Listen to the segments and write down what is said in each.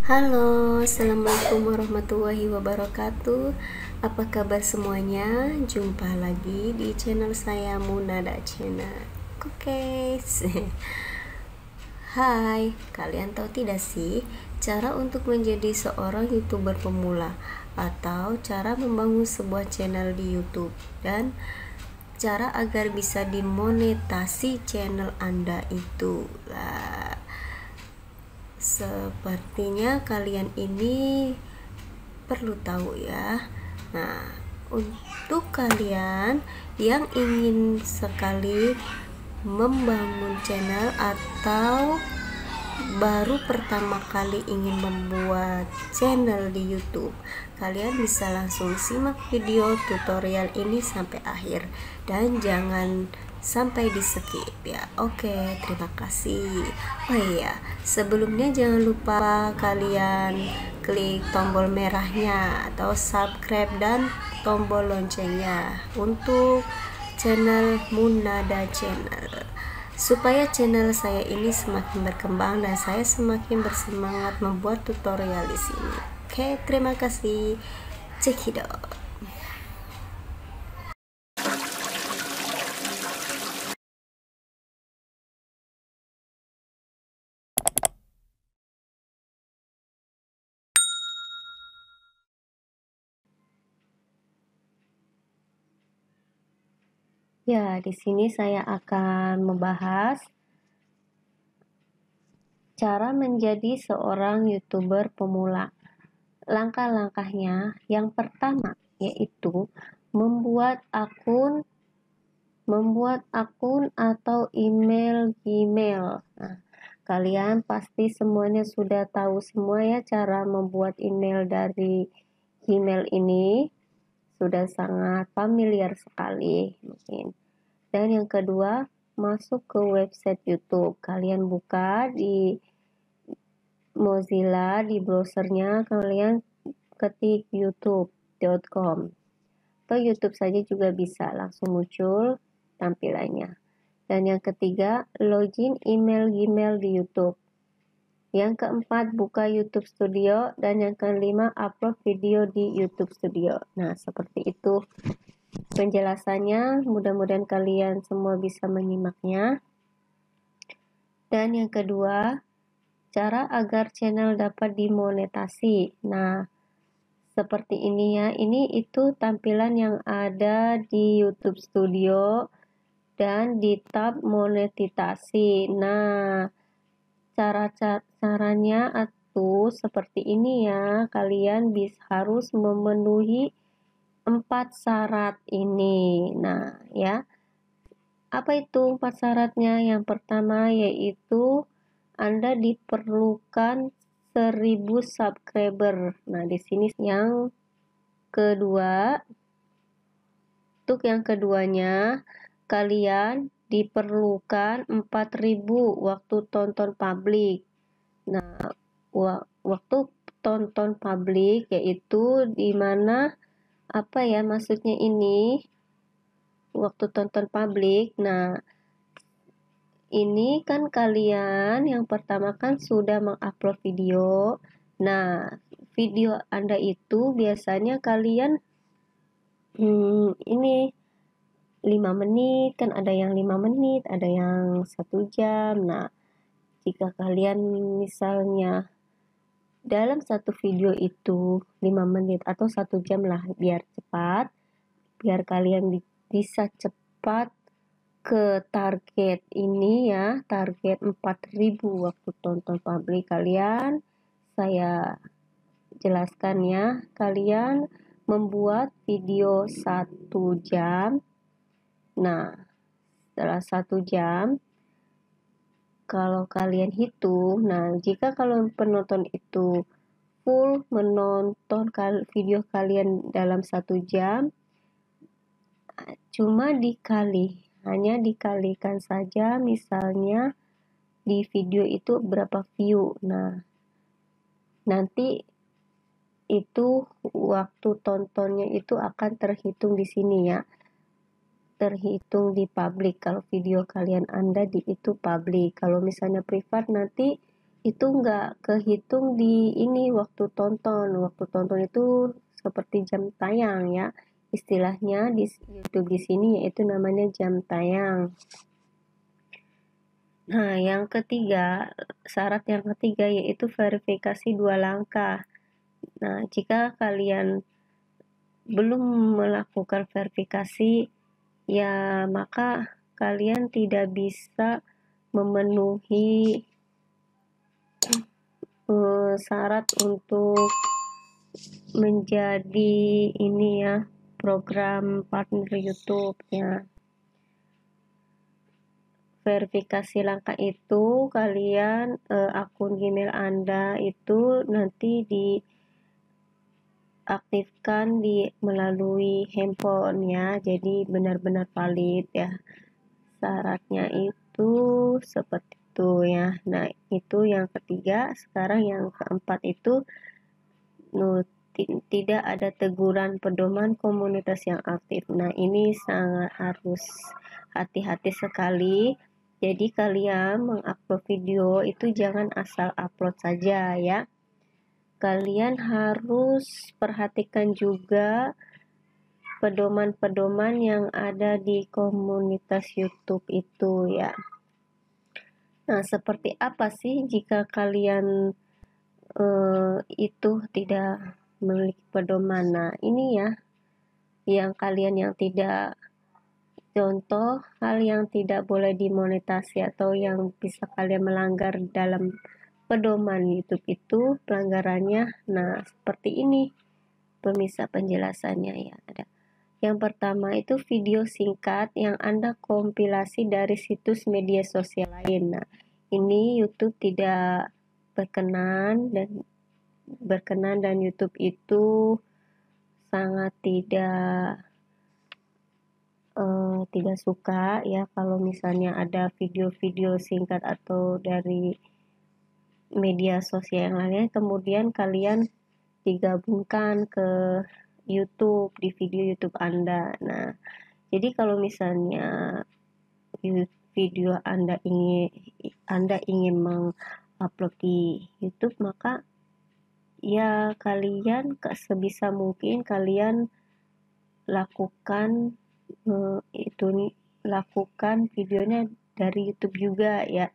Halo, assalamualaikum warahmatullahi wabarakatuh. Apa kabar semuanya? Jumpa lagi di channel saya Munada Channel. Oke. Hai, kalian tahu tidak sih cara untuk menjadi seorang YouTuber pemula atau cara membangun sebuah channel di YouTube dan cara agar bisa dimonetasi channel Anda itu? Sepertinya kalian ini perlu tahu ya. Nah, untuk kalian yang ingin sekali membangun channel atau baru pertama kali ingin membuat channel di YouTube, kalian bisa langsung simak video tutorial ini sampai akhir dan jangan sampai di skip ya. Oke, terima kasih. Oh iya, sebelumnya jangan lupa kalian klik tombol merahnya atau subscribe dan tombol loncengnya untuk channel Munada Channel, supaya channel saya ini semakin berkembang dan saya semakin bersemangat membuat tutorial di sini. Oke, terima kasih. Cekidot. Ya, di sini saya akan membahas cara menjadi seorang YouTuber pemula. Langkah-langkahnya yang pertama yaitu membuat akun atau email Gmail. Nah, kalian pasti semuanya sudah tahu semua ya cara membuat email dari Gmail ini. Sudah sangat familiar sekali mungkin. Dan yang kedua, masuk ke website YouTube. Kalian buka di Mozilla, di browsernya kalian ketik youtube.com. Atau YouTube saja juga bisa, langsung muncul tampilannya. Dan yang ketiga, login email Gmail di YouTube. Yang keempat, buka YouTube Studio. Dan yang kelima, upload video di YouTube Studio. Nah, seperti itu penjelasannya. Mudah-mudahan kalian semua bisa menyimaknya. Dan yang kedua, cara agar channel dapat dimonetasi. Nah, seperti ini ya. Ini itu tampilan yang ada di YouTube Studio dan di tab monetisasi. Nah, caranya atau seperti ini ya. Kalian harus memenuhi 4 syarat ini. Nah, ya. Apa itu 4 syaratnya? Yang pertama yaitu Anda diperlukan 1000 subscriber. Nah, di sini yang kedua, untuk yang keduanya kalian diperlukan 4000 waktu tonton publik. Nah, waktu tonton publik yaitu dimana apa ya maksudnya ini waktu tonton publik. Nah, ini kan kalian yang pertama kan sudah mengupload video. Nah, video Anda itu biasanya kalian ini 5 menit, kan ada yang 5 menit, ada yang 1 jam. Nah, jika kalian misalnya dalam satu video itu 5 menit atau 1 jam lah, biar cepat, biar kalian bisa cepat ke target ini ya, target 4000 waktu tonton publik kalian. Saya jelaskan ya, kalian membuat video 1 jam. Nah, setelah 1 jam, kalau kalian hitung, nah jika kalau penonton itu full menonton video kalian dalam 1 jam, cuma hanya dikalikan saja misalnya di video itu berapa view. Nah, nanti itu waktu tontonnya itu akan terhitung di sini ya. Terhitung di publik kalau video kalian Anda di itu publik. Kalau misalnya privat nanti itu nggak kehitung di ini waktu tonton. Waktu tonton itu seperti jam tayang ya. Istilahnya di YouTube di sini yaitu namanya jam tayang. Nah, yang ketiga, syarat yang ketiga yaitu verifikasi 2 langkah. Nah, jika kalian belum melakukan verifikasi, ya maka kalian tidak bisa memenuhi syarat untuk menjadi ini ya, program partner YouTube ya. Verifikasi langkah itu kalian akun Gmail Anda itu nanti diaktifkan melalui handphone ya, jadi benar-benar valid ya. Syaratnya itu seperti itu ya. Nah, itu yang ketiga. Sekarang yang keempat itu tidak ada teguran pedoman komunitas yang aktif. Nah, ini sangat harus hati-hati sekali. Jadi kalian mengupload video itu jangan asal upload saja ya. Kalian harus perhatikan juga pedoman-pedoman yang ada di komunitas YouTube itu ya. Nah, seperti apa sih jika kalian itu tidak memiliki pedoman? Nah, ini ya yang kalian yang tidak, contoh hal yang tidak boleh dimonetasi atau yang bisa kalian melanggar dalam pedoman YouTube itu pelanggarannya. Nah, seperti ini pemirsa penjelasannya ya. Ada yang pertama itu video singkat yang Anda kompilasi dari situs media sosial lain. Nah, ini YouTube tidak berkenan dan YouTube itu sangat tidak suka ya kalau misalnya ada video-video singkat atau dari media sosial yang lainnya kemudian kalian digabungkan ke YouTube di video YouTube Anda. Nah, jadi kalau misalnya video Anda ingin mengupload di YouTube, maka ya kalian sebisa mungkin kalian lakukan lakukan videonya dari YouTube juga ya.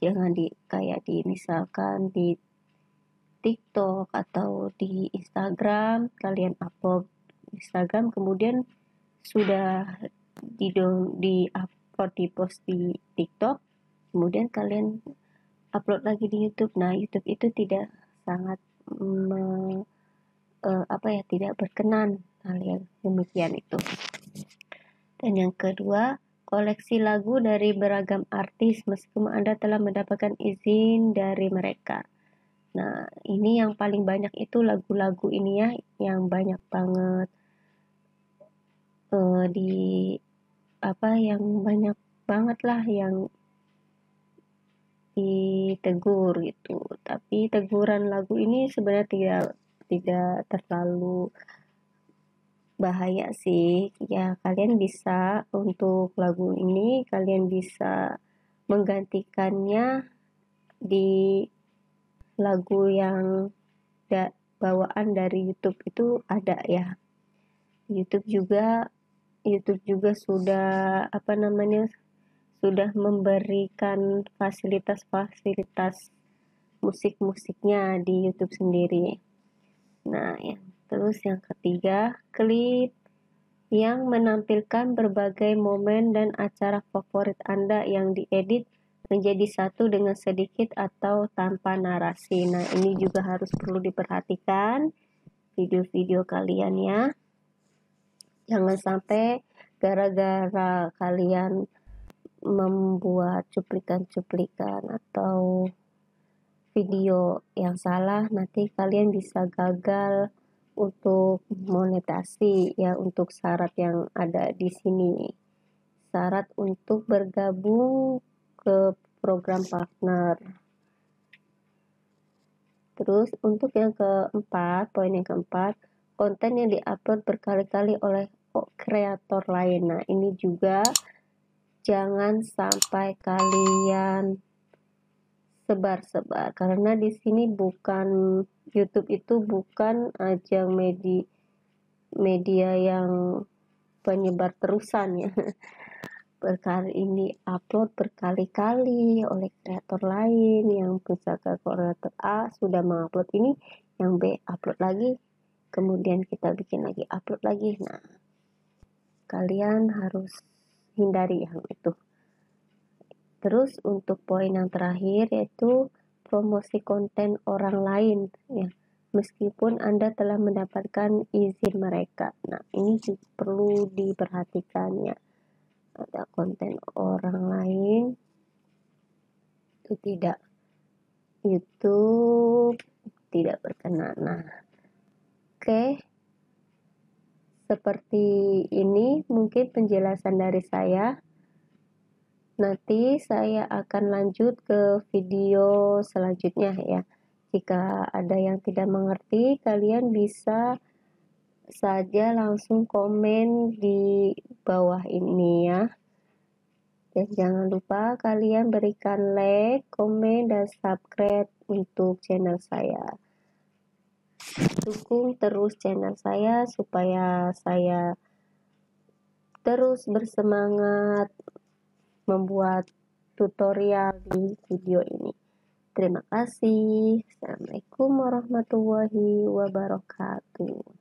Jangan kayak misalkan di TikTok atau di Instagram, kalian upload Instagram kemudian sudah di post di TikTok, kemudian kalian upload lagi di YouTube. Nah, YouTube itu tidak sangat tidak berkenan hal yang demikian itu. Dan yang kedua, koleksi lagu dari beragam artis meskipun Anda telah mendapatkan izin dari mereka. Nah, ini yang paling banyak itu lagu-lagu ini ya, yang banyak banget yang banyak banget lah yang ditegur gitu. Tapi teguran lagu ini sebenarnya tidak terlalu bahaya sih ya. Kalian bisa untuk lagu ini kalian bisa menggantikannya di lagu yang bawaan dari YouTube itu ada ya. YouTube juga sudah sudah memberikan fasilitas musik-musiknya di YouTube sendiri. Nah, terus yang ketiga, klip yang menampilkan berbagai momen dan acara favorit Anda yang diedit menjadi satu dengan sedikit atau tanpa narasi. Nah, ini juga harus perlu diperhatikan video-video kalian ya. Jangan sampai gara-gara kalian membuat cuplikan-cuplikan atau video yang salah, nanti kalian bisa gagal untuk monetasi ya. Untuk syarat yang ada di sini, syarat untuk bergabung ke program partner. Terus untuk yang keempat, poin yang keempat, konten yang diupload berkali-kali oleh kreator lain. Nah, ini juga jangan sampai kalian sebar-sebar, karena di sini bukan YouTube itu bukan ajang media yang penyebar terusan ya. Berkali ini upload berkali-kali oleh kreator lain, yang misalkan kreator A sudah mengupload ini, yang B upload lagi, kemudian kita bikin lagi, upload lagi. Nah, kalian harus hindari yang itu. Terus untuk poin yang terakhir yaitu promosi konten orang lain ya, meskipun Anda telah mendapatkan izin mereka. Nah, ini juga perlu diperhatikan ya. Ada konten orang lain itu tidak, YouTube tidak berkenan. Nah, oke. Seperti ini mungkin penjelasan dari saya. Nanti saya akan lanjut ke video selanjutnya ya. Jika ada yang tidak mengerti, kalian bisa saja langsung komen di bawah ini ya. Dan jangan lupa kalian berikan like, komen, dan subscribe untuk channel saya. Dukung terus channel saya supaya saya terus bersemangat membuat tutorial di video ini. Terima kasih. Assalamualaikum warahmatullahi wabarakatuh.